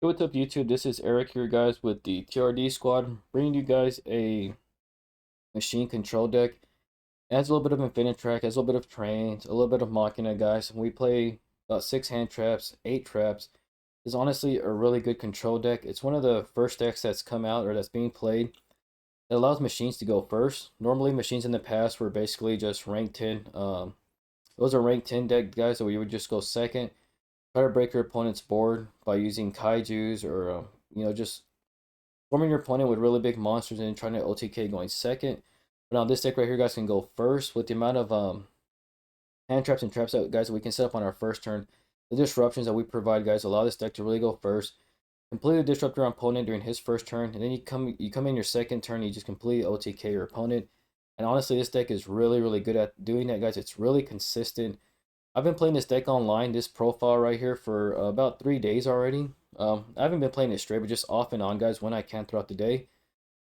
Hey, what's up, YouTube? This is Eric here, guys, with the TRD squad, bringing you guys a machine control deck. It has a little bit of Infinitrack, has a little bit of Trains, a little bit of Machina, guys. We play about 6 hand traps, 8 traps. It's honestly a really good control deck. It's one of the first decks that's come out or that's being played. It allows machines to go first. Normally, machines in the past were basically just rank 10. It was a rank 10 deck, guys, so we would just go second. Try to break your opponent's board by using kaijus or just forming your opponent with really big monsters and then trying to OTK going second. But on this deck right here, guys can go first with the amount of hand traps and traps that guys we can set up on our first turn. The disruptions that we provide, guys, allow this deck to really go first. Completely disrupt your opponent during his first turn, and then you come in your second turn, you just completely OTK your opponent. And honestly, this deck is really good at doing that, guys. It's really consistent. I've been playing this deck online, this profile right here, for about 3 days already. I haven't been playing it straight, but just off and on, guys, when I can throughout the day.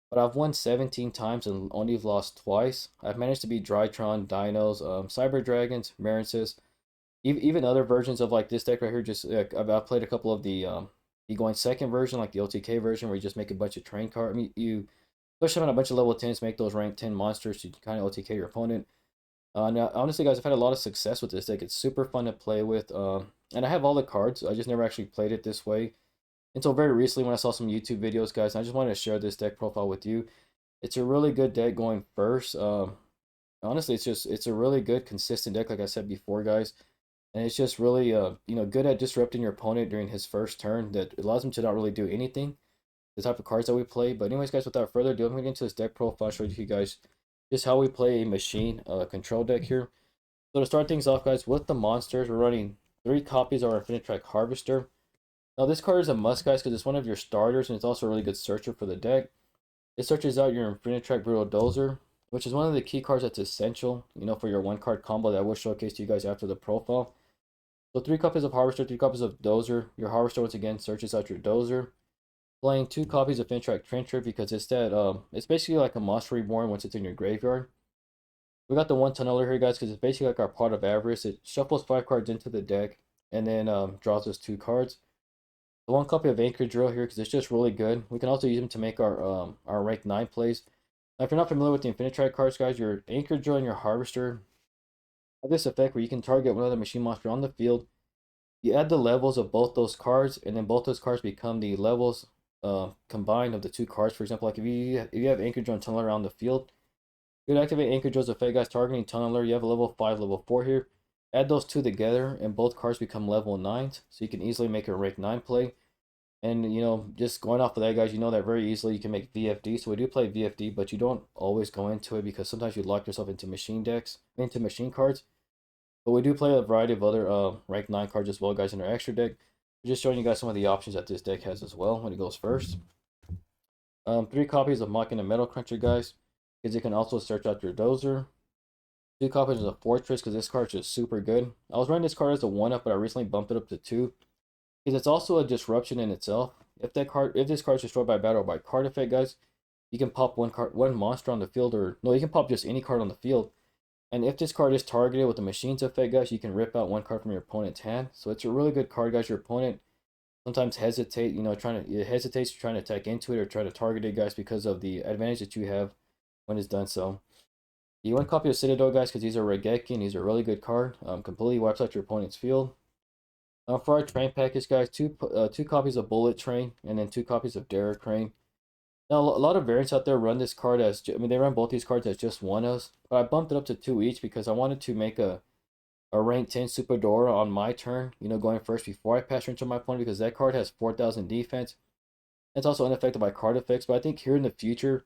But I've won 17 times and only lost twice. I've managed to beat Drytron, Dinos, Cyber Dragons, Marinces, even other versions of like this deck right here. Just I've played a couple of the going second version, like the OTK version, where you just make a bunch of train card. I mean, you push them on a bunch of level 10s, make those rank 10 monsters to kind of OTK your opponent. Now, honestly, guys, I've had a lot of success with this deck. It's super fun to play with, and I have all the cards. I just never actually played it this way until very recently when I saw some YouTube videos, guys. And I just wanted to share this deck profile with you. It's a really good deck going first. Honestly, it's a really good consistent deck, like I said before, guys. And it's just really good at disrupting your opponent during his first turn. That allows him to not really do anything. The type of cards that we play. But anyways, guys, without further ado, I'm gonna get into this deck profile. Show you guys just how we play a machine control deck here. So to start things off, guys, with the monsters, we're running 3 copies of our Infinitrack Harvester. Now this card is a must, guys, because it's one of your starters and it's also a really good searcher for the deck. It searches out your Infinitrack Brutal Dozer, which is one of the key cards that's essential, for your 1 card combo that I will showcase to you guys after the profile. So 3 copies of Harvester, 3 copies of Dozer. Your Harvester once again searches out your Dozer. Playing 2 copies of Infinitrack Trencher because it's basically like a Monster Reborn once it's in your graveyard. We got the one tunneler here, guys, because it's basically like our Pot of Avarice. It shuffles 5 cards into the deck and then draws us 2 cards. The 1 copy of Anchor Drill here because it's just really good. We can also use them to make our rank 9 plays. Now, if you're not familiar with the Infinitrack cards, guys, your Anchor Drill and your Harvester have this effect where you can target one of the machine monster on the field. You add the levels of both those cards, and then both those cards become the levels combined of the 2 cards. For example, like if you have Anchor Drill and Tunneler on the field, you would activate Anchor Drill's effect, guys, targeting Tunneler. You have a level 5, level 4 here. Add those two together, and both cards become level 9s, so you can easily make a rank 9 play. And, just going off of that, guys, you know that very easily you can make VFD. So we do play VFD, but you don't always go into it because sometimes you lock yourself into machine decks, into machine cards. But we do play a variety of other rank 9 cards as well, guys, in our extra deck. We're just showing you guys some of the options that this deck has as well when it goes first. 3 copies of Machina Metal Cruncher, guys, because it can also search out your Dozer. 2 copies of Fortress, because this card's just super good. I was running this card as a 1-up, but I recently bumped it up to 2. Because it's also a disruption in itself. If this card is destroyed by battle or by card effect, guys, you can pop one monster on the field, or no, you can pop just any card on the field. And if this card is targeted with the machine's effect, guys, you can rip out 1 card from your opponent's hand. So it's a really good card, guys. Your opponent sometimes hesitates trying to attack into it or try to target it, guys, because of the advantage that you have when it's done so. You want to copy of Citadel, guys, because these are Regeki and these are a really good card. Completely wipes out your opponent's field. For our train package, guys, 2 copies of Bullet Train and then 2 copies of Derek Crane. Now, a lot of variants out there run this card as, they run both these cards as just 1-ofs, but I bumped it up to 2 each because I wanted to make a rank 10 Superdora on my turn, going first before I pass turn to my opponent because that card has 4,000 defense. It's also unaffected by card effects, but I think here in the future,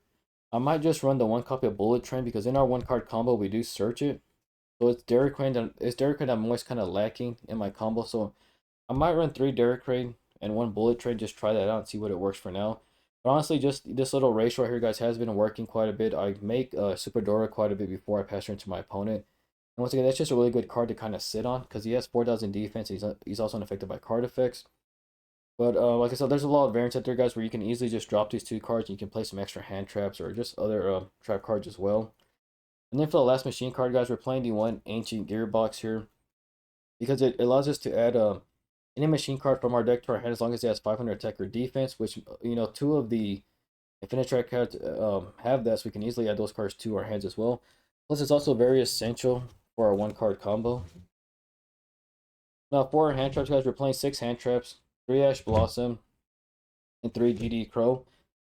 I might just run the 1 copy of Bullet Train because in our 1 card combo, we do search it. So it's Derek Crane I'm always kind of lacking in my combo, so I might run 3 Derek Crane and 1 Bullet Train, just try that out and see what it works for now. But honestly, just this little ratio right here, guys, has been working quite a bit. I make Super Dora quite a bit before I pass her into my opponent. And once again, that's just a really good card to kind of sit on because he has 4,000 defense. He's also unaffected by card effects. But like I said, there's a lot of variants out there, guys, where you can easily just drop these 2 cards and you can play some extra hand traps or just other trap cards as well. And then for the last machine card, guys, we're playing the one Ancient Gearbox here because it allows us to add any machine card from our deck to our hand as long as it has 500 attack or defense, which, two of the Infinitrack cards have that, so we can easily add those cards to our hands as well. Plus, it's also very essential for our one card combo. Now, for our hand traps, guys, we're playing 6 hand traps, 3 Ash Blossom, and 3 DD Crow.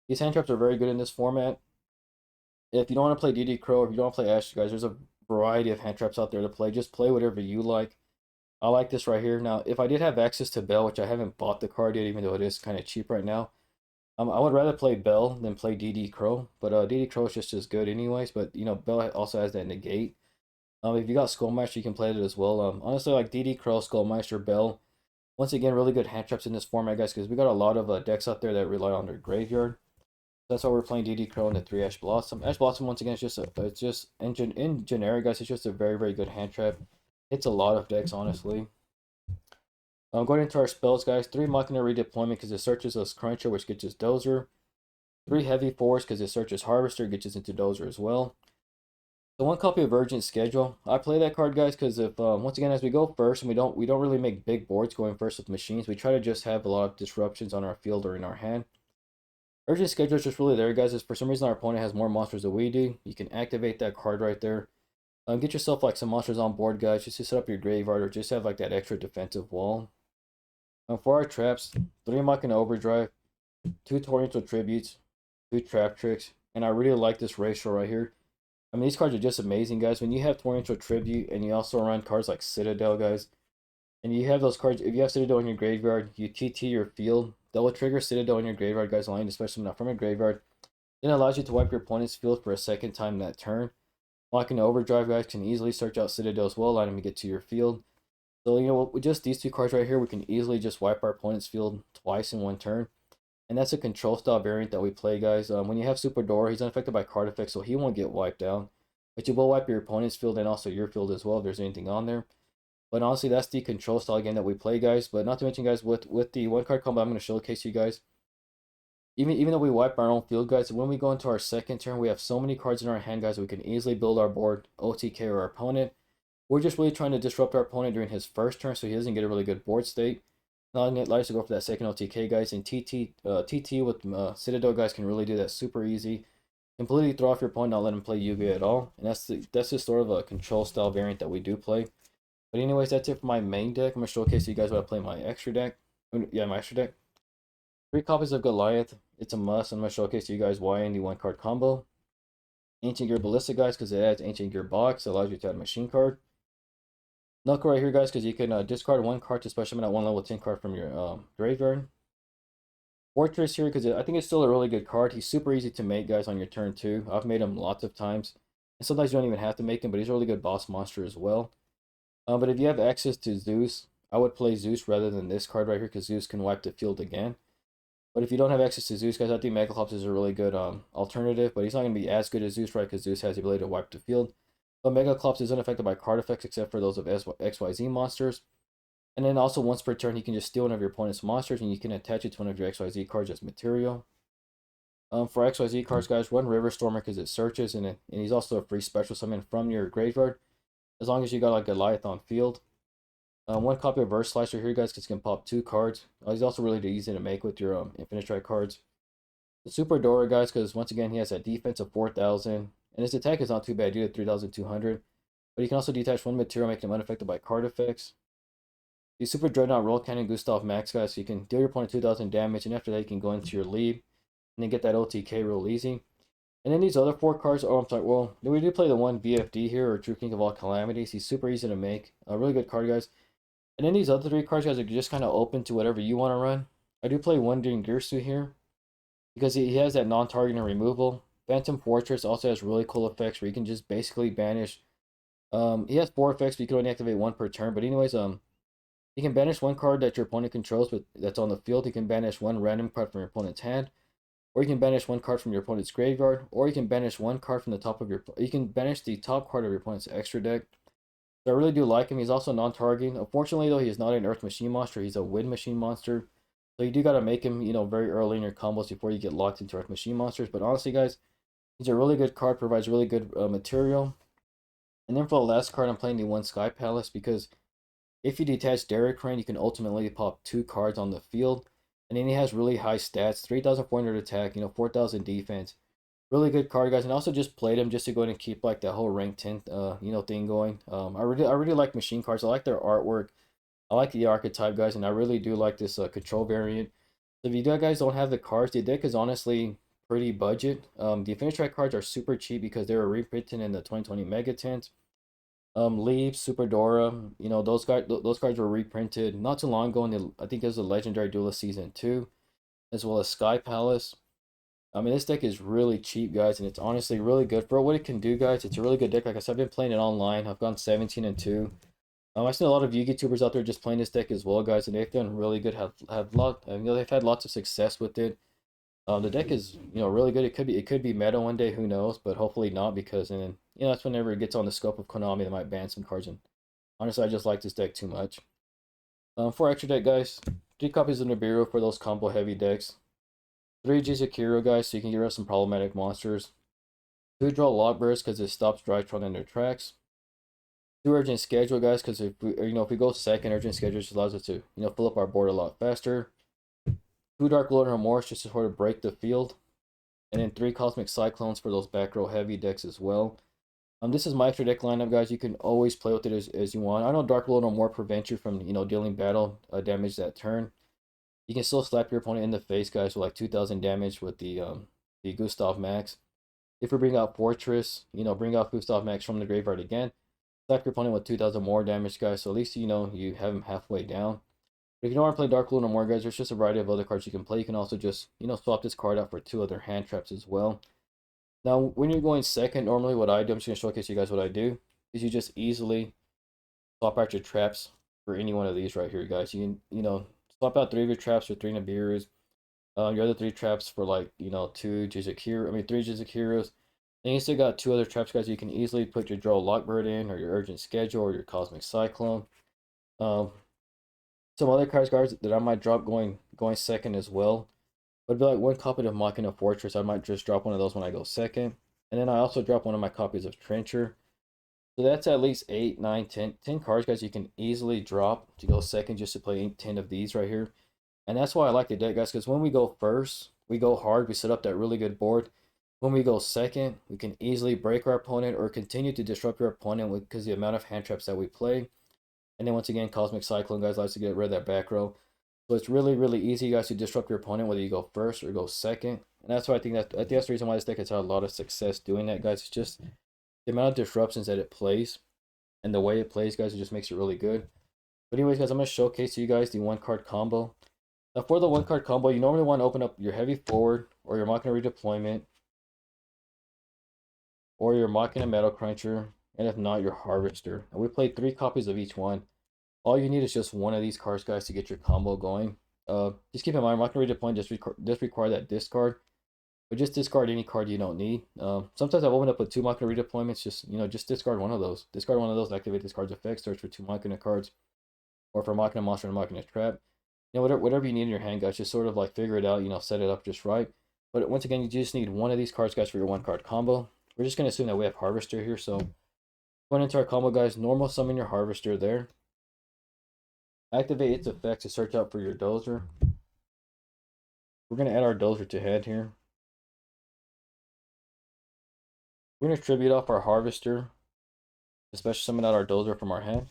These hand traps are very good in this format. If you don't want to play DD Crow, or if you don't want to play Ash, guys, there's a variety of hand traps out there to play. Just play whatever you like. I like this right here. Now, if I did have access to Bell, which I haven't bought the card yet, even though it is kind of cheap right now, I would rather play Bell than play DD Crow. But DD Crow is just as good anyways. But, Bell also has that negate. If you got Skullmeister, you can play it as well. Honestly, like DD Crow, Skullmeister, Bell. Once again, really good hand traps in this format, guys, because we got a lot of decks out there that rely on their graveyard. That's why we're playing DD Crow and the 3 Ash Blossom. Ash Blossom, once again, it's just in generic, guys, it's just a very, very good hand trap. Hits a lot of decks, honestly. Going into our spells, guys, 3 Machina Redeployment because it searches us Cruncher, which gets us Dozer. 3 Heavy Force because it searches Harvester, gets us into Dozer as well. So 1 copy of Urgent Schedule. I play that card, guys, because if once again, as we go first, and we don't really make big boards going first with machines, we try to just have a lot of disruptions on our field or in our hand. Urgent Schedule is just really there, guys. If for some reason our opponent has more monsters than we do, you can activate that card right there. Get yourself like some monsters on board, guys, just to set up your graveyard or just have like that extra defensive wall. For our traps, 3 Machina Overdrive, 2 Torrential Tributes, 2 Trap Tricks, and I really like this ratio right here. I mean, these cards are just amazing, guys. When you have Torrential Tribute and you also run cards like Citadel, guys, and you have those cards, if you have Citadel in your graveyard, you TT your field, that will trigger Citadel in your graveyard, guys, line, especially not from your graveyard. Then it allows you to wipe your opponent's field for a second time that turn. Locking Overdrive, guys, can easily search out Citadel as well, allowing them to get to your field. So, with just these 2 cards right here, we can easily just wipe our opponent's field twice in 1 turn. And that's a control style variant that we play, guys. When you have Super Door, he's unaffected by card effects, so he won't get wiped down. But you will wipe your opponent's field and also your field as well if there's anything on there. But honestly, that's the control style game that we play, guys. But not to mention, guys, with the 1 card combo I'm going to showcase you guys. Even though we wipe our own field, guys, when we go into our second turn, we have so many cards in our hand, guys, we can easily build our board, OTK or our opponent. We're just really trying to disrupt our opponent during his first turn so he doesn't get a really good board state. Allowing it likes to go for that second OTK, guys. And TT with Citadel, guys, can really do that super easy. Completely throw off your opponent, not let him play Yu-Gi at all. And that's just sort of a control style variant that we do play. But anyways, that's it for my main deck. I'm going to showcase you guys what I play my extra deck. Yeah, my extra deck. 3 copies of Goliath. It's a must. I'm going to showcase you guys why in the 1 card combo. Ancient Gear Ballista, guys, because it adds Ancient Gear Box. It allows you to add a machine card. Knuckle right here, guys, because you can discard 1 card to special summon that 1 level 10 card from your graveyard. Fortress here, because I think it's still a really good card. He's super easy to make, guys, on your turn 2. I've made him lots of times. And sometimes you don't even have to make him, but he's a really good boss monster as well. But if you have access to Zeus, I would play Zeus rather than this card right here, because Zeus can wipe the field again. But if you don't have access to Zeus, guys, I think Megaclops is a really good alternative. But he's not going to be as good as Zeus, right? Because Zeus has the ability to wipe the field. But Megaclops is unaffected by card effects except for those of XYZ monsters. And then also once per turn, he can just steal one of your opponent's monsters and you can attach it to one of your XYZ cards as material. For XYZ cards, guys, run River Stormer because it searches and he's also a free special summon from your graveyard. As long as you got like Goliath on field. 1 copy of Verse Slicer here, guys, because it can pop 2 cards. He's also really easy to make with your Infinitrack cards. The Super Dora, guys, because once again, he has that defense of 4,000. And his attack is not too bad, due to 3,200. But you can also detach 1 material, making him unaffected by card effects. The Super Dreadnought Roll Cannon Gustav Max, guys, so you can deal your opponent 2,000 damage, and after that, you can go into your lead and then get that OTK real easy. And then these other 4 cards, oh, I'm sorry, well, we do play the 1 VFD here, or True King of All Calamities. He's super easy to make. A really good card, guys. And then these other 3 cards, guys, are just kind of open to whatever you want to run. I do play Wandering Girsu here because he has that non-targeting removal. Phantom Fortress also has really cool effects where you can just basically banish. He has 4 effects, but you can only activate 1 per turn. But anyways, you can banish 1 card that your opponent controls that's on the field. You can banish 1 random card from your opponent's hand. Or you can banish 1 card from your opponent's graveyard. Or you can banish 1 card from the top of your... You can banish the top card of your opponent's extra deck. So I really do like him. He's also non-targeting. Unfortunately, though, he is not an Earth Machine monster. He's a Wind Machine monster. So you do got to make him, very early in your combos before you get locked into Earth Machine monsters. But honestly, guys, he's a really good card. Provides really good material. And then for the last card, I'm playing the 1 Sky Palace because If you detach Derek Crane, you can ultimately pop 2 cards on the field. And then he has really high stats, 3,400 attack, 4,000 defense. Really good card, guys. And also just played him just to go ahead and keep like that whole rank 10 thing going. I really like machine cards. I like their artwork. I like the archetype, guys, and I really do like this control variant. So if you guys don't have the cards, the deck is honestly pretty budget. The Affinity Track cards are super cheap because they were reprinted in the 2020 Mega Tent. Leaf, Super Dora, those cards were reprinted not too long ago in I think it was the Legendary Duelist Season 2, as well as Sky Palace. I mean, this deck is really cheap, guys, and it's honestly really good for what it can do, guys. It's a really good deck. Like I said, I've been playing it online. I've gone 17-2. I've seen a lot of YouTubers out there just playing this deck as well, guys, and they've done really good. They've had lots of success with it. The deck is really good. It could be meta one day, who knows? But hopefully not, because then that's whenever it gets on the scope of Konami, they might ban some cards. And honestly, I just like this deck too much. For extra deck, guys, 3 copies of Nibiru for those combo heavy decks. 3 Jizukiro, guys, so you can get rid of some problematic monsters. 2 draw Lockburst because it stops Drytron in their tracks. 2 Urgent Schedule, guys, because if we go second, Urgent Schedule just allows us to fill up our board a lot faster. 2 Dark Lord Remorse just to sort of break the field. And then 3 Cosmic Cyclones for those back row heavy decks as well. This is my extra deck lineup, guys. You can always play with it as you want. I know Dark Lord Remorse prevents you from dealing battle damage that turn. You can still slap your opponent in the face, guys, with like 2,000 damage with the Gustav Max. If we bring out Fortress, bring out Gustav Max from the graveyard again. Slap your opponent with 2,000 more damage, guys. So at least you have him halfway down. But if you don't want to play Dark Lord no more, guys, there's just a variety of other cards you can play. You can also just swap this card out for 2 other hand traps as well. Now, when you're going second, normally what I do, I'm just going to showcase you guys what I do, is you just easily swap out your traps for any one of these right here, guys. You can, swap out 3 of your traps for 3 Nibirus. Your other 3 traps for like, 3 Jizukiros. Then you still got 2 other traps, guys. You can easily put your Draw Lockbird in, or your Urgent Schedule, or your Cosmic Cyclone. Some other cards that I might drop going second as well would be like 1 copy of Machina Fortress. I might just drop one of those when I go second. And then I also drop one of my copies of Trencher. So that's at least 8, 9, 10 cards, guys, you can easily drop to go second just to play 10 of these right here. And that's why I like the deck, guys, because when we go first, we go hard, we set up that really good board. When we go second, we can easily break our opponent or continue to disrupt your opponent because the amount of hand traps that we play. And then once again, Cosmic Cyclone, guys, likes to get rid of that back row. So it's really, really easy, guys, to disrupt your opponent, whether you go first or go second. And that's why I think that's the reason why this deck has had a lot of success doing that, guys. It's just the amount of disruptions that it plays and the way it plays, guys, it just makes it really good. But anyways, guys, I'm going to showcase to you guys the 1-card combo. Now, for the 1-card combo, you normally want to open up your Heavy Forward or your Machina Redeployment or your Machina Metal Cruncher, and if not, your Harvester. And we played 3 copies of each one. All you need is just one of these cards, guys, to get your combo going. Just keep in mind, Machina Redeployment just require that discard. But just discard any card you don't need. Sometimes I've opened up with 2 Machina Redeployments. Just discard one of those. Discard one of those, activate this card's effect, search for 2 Machina cards. Or for Machina Monster and Machina Trap. Whatever you need in your hand, guys, just sort of like figure it out, set it up just right. But once again, you just need one of these cards, guys, for your 1-card combo. We're just going to assume that we have Harvester here. So going into our combo, guys, normal summon your Harvester there. Activate its effect to search out for your Dozer. We're going to add our Dozer to hand here. We're going to tribute off our Harvester, especially summon out our Dozer from our hand.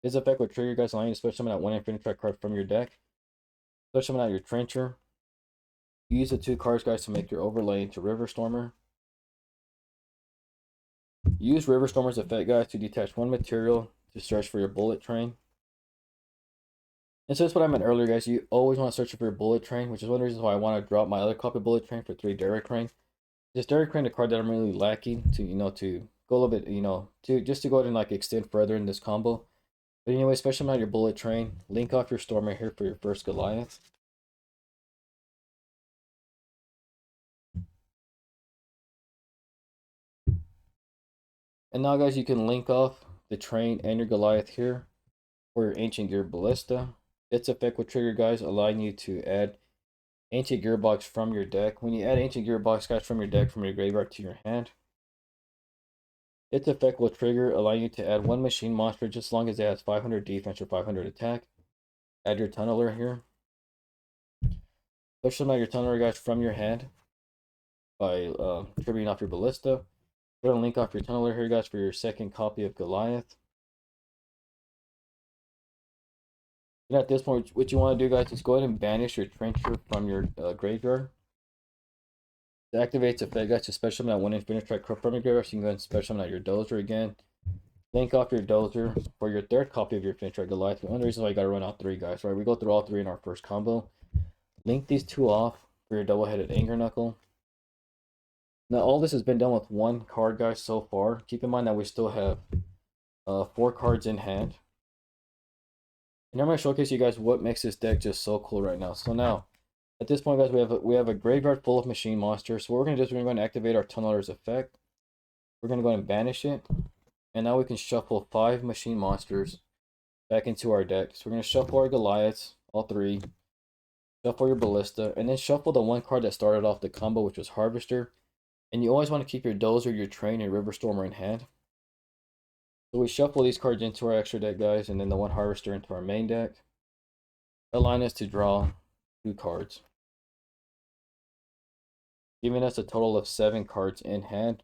This effect will trigger, guys, allowing you to special summon out 1 Infinity Track card from your deck. Special summon out your Trencher. Use the 2 cards, guys, to make your overlay into River Stormer. Use River Stormer's effect, guys, to detach 1 material to search for your Bullet Train. And so that's what I meant earlier, guys. You always want to search for your Bullet Train, which is one of the reasons why I want to drop my other copy of Bullet Train for 3 Derek Crane. This Derek Crane, the card that I'm really lacking to, to go a little bit, to go ahead and like extend further in this combo. But anyway, special out your Bullet Train. Link off your Stormer here for your first Goliath. And now, guys, you can link off the Train and your Goliath here for your Ancient Gear Ballista. Its effect will trigger, guys, allowing you to add Ancient Gearbox from your deck. When you add Ancient Gearbox, guys, from your deck, from your graveyard to your hand, Its effect will trigger, allowing you to add one machine monster just as long as it has 500 defense or 500 attack. Add your tunneler here. Push them out your tunneler guys from your hand by triggering off your ballista. Go ahead and link off your tunneler here guys for your second copy of Goliath. And at this point, what you want to do guys is go ahead and banish your trencher from your graveyard. To activate its effect guys, to special summon that one infinite strike from your graveyard, so you can go ahead and special summon out your dozer again. Link off your dozer for your third copy of your infinite strike Goliath. The only reason why you gotta run out 3 guys, right? We go through all 3 in our first combo. Link these 2 off for your double-headed Anger Knuckle. Now all this has been done with 1 card guys so far. Keep in mind that we still have 4 cards in hand. And I'm going to showcase you guys what makes this deck just so cool right now. So now, at this point guys, we have a graveyard full of machine monsters. So what we're going to do is we're going to activate our tunneler's effect. We're going to go ahead and banish it. And now we can shuffle 5 machine monsters back into our deck. So we're going to shuffle our Goliaths, all 3. Shuffle your Ballista, and then shuffle the 1 card that started off the combo, which was Harvester. And you always want to keep your Dozer, your Train, and River Stormer in hand. So we shuffle these cards into our extra deck, guys, and then the 1 Harvester into our main deck. Allowing us to draw 2 cards, giving us a total of 7 cards in hand.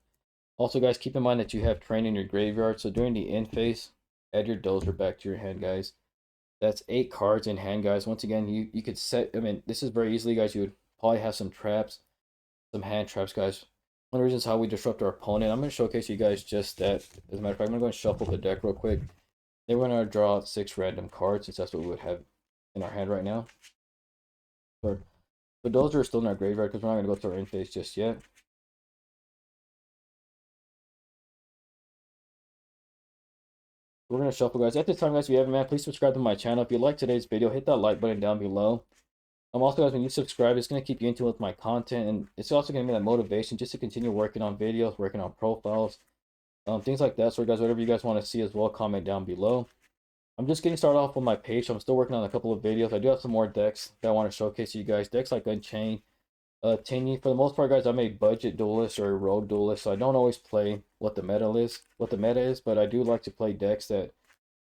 Also, guys, keep in mind that you have Train in your graveyard, so during the end phase, add your Dozer back to your hand, guys. That's 8 cards in hand, guys. Once again, you could set, I mean, this is very easily, guys, you would probably have some traps, some hand traps, guys. One of the reasons how we disrupt our opponent. I'm going to showcase you guys just that. As a matter of fact, I'm going to go and shuffle the deck real quick. Then we're going to draw 6 random cards, since that's what we would have in our hand right now. But those are still in our graveyard, because we're not going to go to our end phase just yet. We're going to shuffle, guys. At this time, guys, if you haven't, man, please subscribe to my channel. If you like today's video, hit that like button down below. Also, guys, when you subscribe, it's going to keep you in tune with my content, and it's also going to be that motivation just to continue working on videos, working on profiles, things like that. So, guys, whatever you guys want to see as well, comment down below. I'm just getting started off with my page. So I'm still working on a couple of videos. I do have some more decks that I want to showcase to you guys. Decks like Unchained, Tinny. For the most part, guys, I'm a budget duelist or a rogue duelist, so I don't always play what the meta is, but I do like to play decks that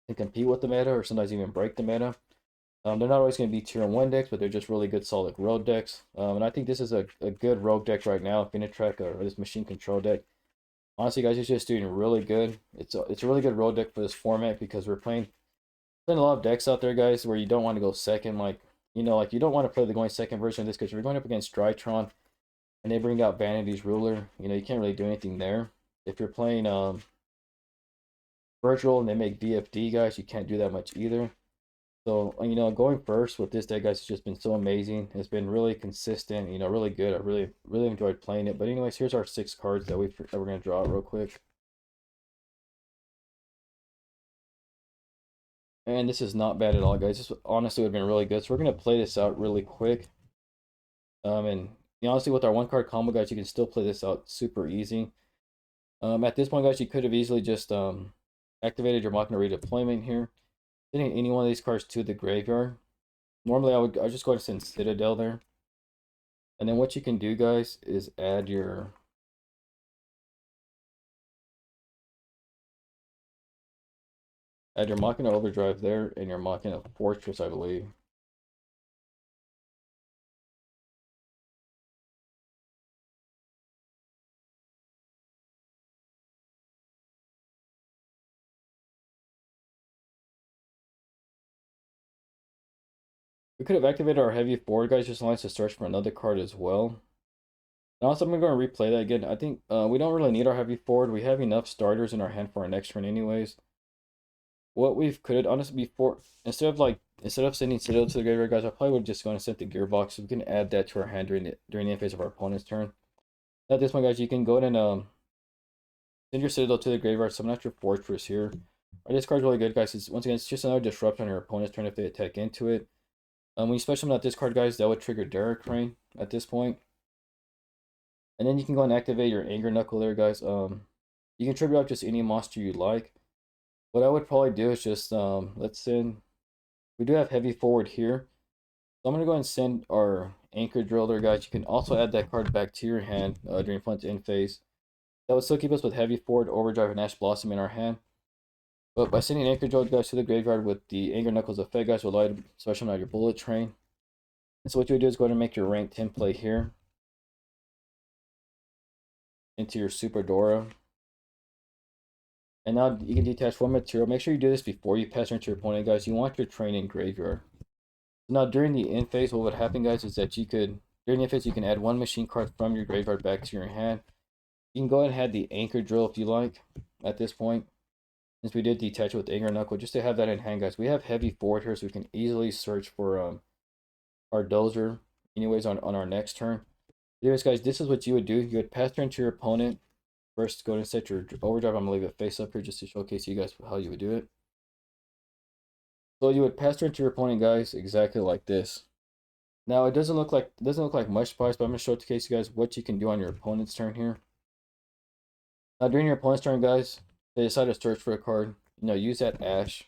can compete with the meta or sometimes even break the meta. They're not always going to be tier 1 decks, but they're just really good, solid rogue decks. And I think this is a good rogue deck right now, Infinitrack or this machine control deck. Honestly, guys, it's just doing really good. It's a really good rogue deck for this format because we're playing a lot of decks out there, guys, where you don't want to go second. Like, you know, like you don't want to play the going second version of this because you're going up against Drytron and they bring out Vanity's Ruler. You know, you can't really do anything there. If you're playing Virtual and they make VFD, guys, you can't do that much either. So, you know, going first with this deck, guys, has just been so amazing. It's been really consistent, you know, really good. I really enjoyed playing it. But anyways, here's our 6 cards that we're going to draw out real quick. And this is not bad at all, guys. This honestly would have been really good. So we're going to play this out really quick. And you know, honestly, with our 1 card combo, guys, you can still play this out super easy. At this point, guys, you could have easily just activated your Machina redeployment here. Sending any one of these cards to the graveyard. Normally, I'd just go ahead and send Citadel there. And then what you can do, guys, is add your Machina Overdrive there and your Machina Fortress, I believe. We could have activated our heavy forward, guys, just allows us to search for another card as well. And also, I'm going to replay that again. I think we don't really need our heavy forward. We have enough starters in our hand for our next turn anyways. What we could honestly before instead of sending Citadel to the graveyard, guys, I probably would just going to send the Gearbox. So we can add that to our hand during the end phase of our opponent's turn. At this point, guys, you can go ahead and send your Citadel to the graveyard. Summon out your Fortress here. This card's really good, guys. Once again, it's just another disrupt on your opponent's turn if they attack into it. When you special summon out this card, guys, that would trigger Derek Crane at this point. And then you can go and activate your Anger Knuckle there, guys. You can trigger out just any monster you like. What I would probably do is just, let's send, we do have heavy forward here. So I'm going to go ahead and send our Anchor Drill there, guys. You can also add that card back to your hand during opponent's end phase. That would still keep us with Heavy Forward, Overdrive, and Ash Blossom in our hand. But by sending Anchor Drill guys to the graveyard with the Anger Knuckles effect, guys, will allow you to special out your Bullet Train. And so what you would do is go ahead and make your rank 10 play here into your Super Dora. And now you can detach one material. Make sure you do this before you pass turn to your opponent, guys. You want your train in graveyard. Now during the end phase, what would happen, guys, is that during the end phase, you can add one machine card from your graveyard back to your hand. You can go ahead and add the Anchor Drill if you like at this point. Since we did detach it with Anger Knuckle, just to have that in hand, guys. We have Heavy Forward here, so we can easily search for our Dozer anyways on our next turn. Anyways, guys, this is what you would do. You would pass turn to your opponent. First, go ahead and set your Overdrive. I'm going to leave it face up here just to showcase you guys how you would do it. So you would pass turn to your opponent, guys, exactly like this. Now, it doesn't look like much spice, but I'm going to showcase you guys what you can do on your opponent's turn here. Now, during your opponent's turn, guys, they decide to search for a card. Use that Ash.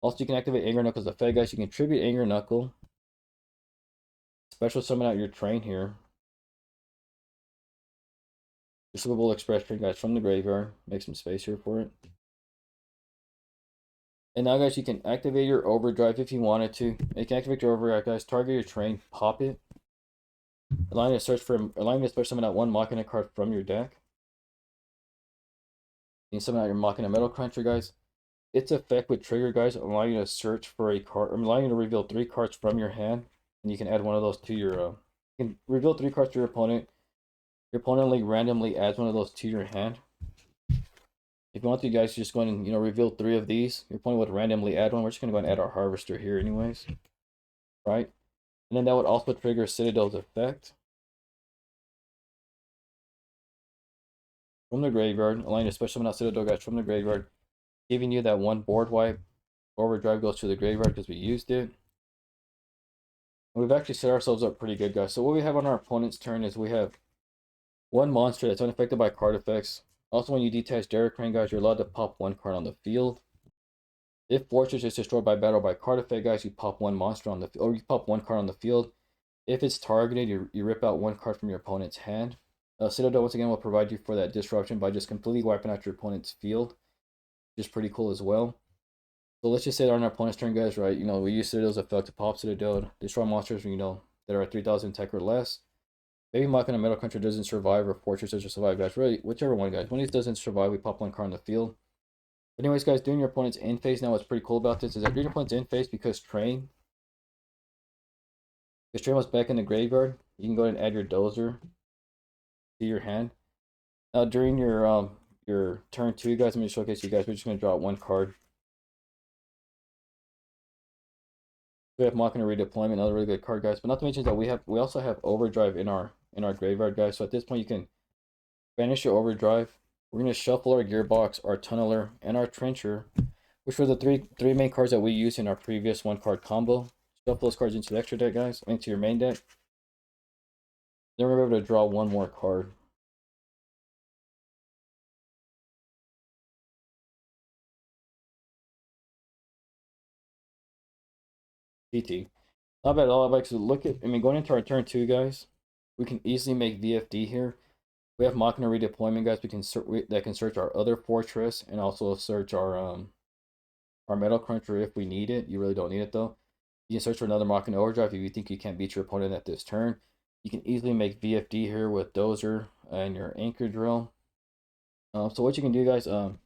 Also, you can activate Anger Knuckles effect, guys. You can tribute Anger Knuckle. Special summon out your train here. Discoverable Express Train, guys, from the graveyard. Make some space here for it. And now, guys, you can activate your Overdrive if you wanted to. You can activate your Overdrive, guys. Target your train, pop it. Allowing you to special summon out one Machina card from your deck. You can summon out your Machina Metal Cruncher, guys. Its effect would trigger, guys, allowing you to search for a card, allowing you to reveal 3 cards from your hand, and you can add one of those to your. You can reveal 3 cards to your opponent. Your opponent randomly adds one of those to your hand. If you want to, guys, just go and reveal 3 of these. Your opponent would randomly add one. We're just gonna go and add our Harvester here, anyways, right? And then that would also trigger Citadel's effect from the graveyard, allowing you to special summon out Citadel, guys, from the graveyard, giving you that one board wipe. Overdrive goes to the graveyard because we used it. And we've actually set ourselves up pretty good, guys. So what we have on our opponent's turn is we have one monster that's unaffected by card effects. Also, when you detach Derek Crane, guys, you're allowed to pop 1 card on the field. If Fortress is destroyed by battle by card effect, guys, you pop 1 monster on the field, or you pop 1 card on the field. If it's targeted, you rip out 1 card from your opponent's hand. Citadel, once again, will provide you for that disruption by just completely wiping out your opponent's field, which is pretty cool as well. So let's just say on our opponent's turn, guys, right? We use Citadel's effect to pop Citadel, destroy monsters, that are at 3,000 tech or less. Maybe Machina Metal Cruncher doesn't survive, or Fortress doesn't survive, guys. Really, whichever one, guys. When he doesn't survive, we pop 1 card on the field. But anyways, guys, during your opponent's end phase, now what's pretty cool about this is that during your opponent's end phase, because Train was back in the graveyard, you can go ahead and add your Dozer to your hand. Now during your turn 2, guys, I'm going to showcase you guys. We're just going to draw 1 card. We have Machina Redeployment, another really good card, guys. But not to mention that we also have Overdrive in our graveyard, guys. So at this point, you can banish your Overdrive. We're going to shuffle our Gearbox, our Tunneler, and our Trencher, which were the three main cards that we used in our previous 1-card combo. Shuffle those cards into the extra deck, guys, into your main deck. Then we're able to draw 1 more card. TT. Not bad at all. Like, so going into our turn 2, guys, we can easily make VFD here. We have Machina Redeployment, guys. That can search our other Fortress and also search our Metal Cruncher if we need it. You really don't need it though. You can search for another Machina Overdrive if you think you can't beat your opponent at this turn. You can easily make VFD here with Dozer and your Anchor Drill. So what you can do, guys, for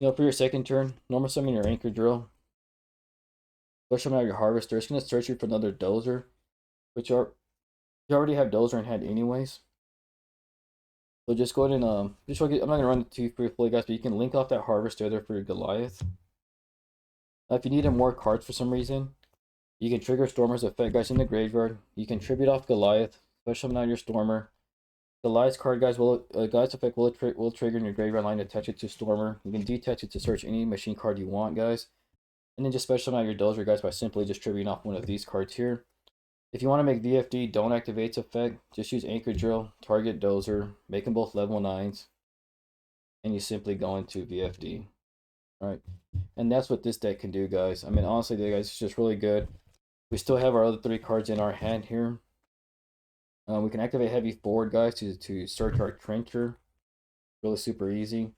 your second turn, normal summon your Anchor Drill. Push them out your Harvester. It's going to search you for another Dozer, which you already have Dozer in hand anyways. So just go ahead and I'm not gonna run it too briefly, guys, but you can link off that Harvester there for your Goliath. Now, if you needed more cards for some reason, you can trigger Stormer's effect, guys, in the graveyard. You can tribute off Goliath, special summon out your Stormer. Goliath's card, guys, Goliath's effect will trigger in your graveyard line to attach it to Stormer. You can detach it to search any machine card you want, guys. And then just special summon out your Dozer, guys, by simply just tributing off one of these cards here. If you want to make VFD, don't activate its effect. Just use Anchor Drill, target Dozer, make them both level 9s, and you simply go into VFD. Alright, and that's what this deck can do, guys. I mean, honestly, guys, it's just really good. We still have our other 3 cards in our hand here. We can activate Heavy Forward, guys, to search our Trencher. Really super easy.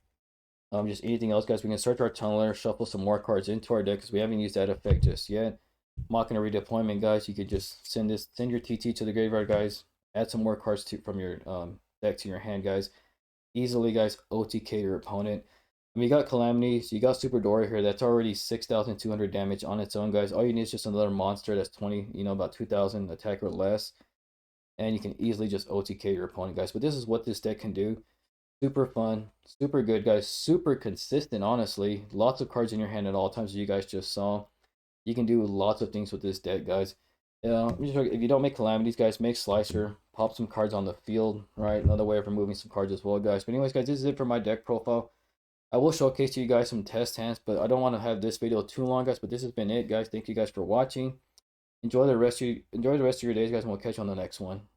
Just anything else, guys, we can search our tunneler, shuffle some more cards into our deck because we haven't used that effect just yet. Machina Redeployment, guys, you could just send your TT to the graveyard, guys. Add some more cards from your deck to your hand, guys. Easily, guys, OTK your opponent. I mean, you got Calamity, so you got Super Dora here. That's already 6,200 damage on its own, guys. All you need is just another monster that's 20, about 2,000 attack or less. And you can easily just OTK your opponent, guys. But this is what this deck can do. Super fun, super good, guys. Super consistent, honestly. Lots of cards in your hand at all times, as you guys just saw. You can do lots of things with this deck, guys. If you don't make Calamities, guys, make Slicer. Pop some cards on the field, right? Another way of removing some cards as well, guys. But anyways, guys, this is it for my deck profile. I will showcase to you guys some test hands, but I don't want to have this video too long, guys. But this has been it, guys. Thank you guys for watching. Enjoy the rest of your days, guys, and we'll catch you on the next one.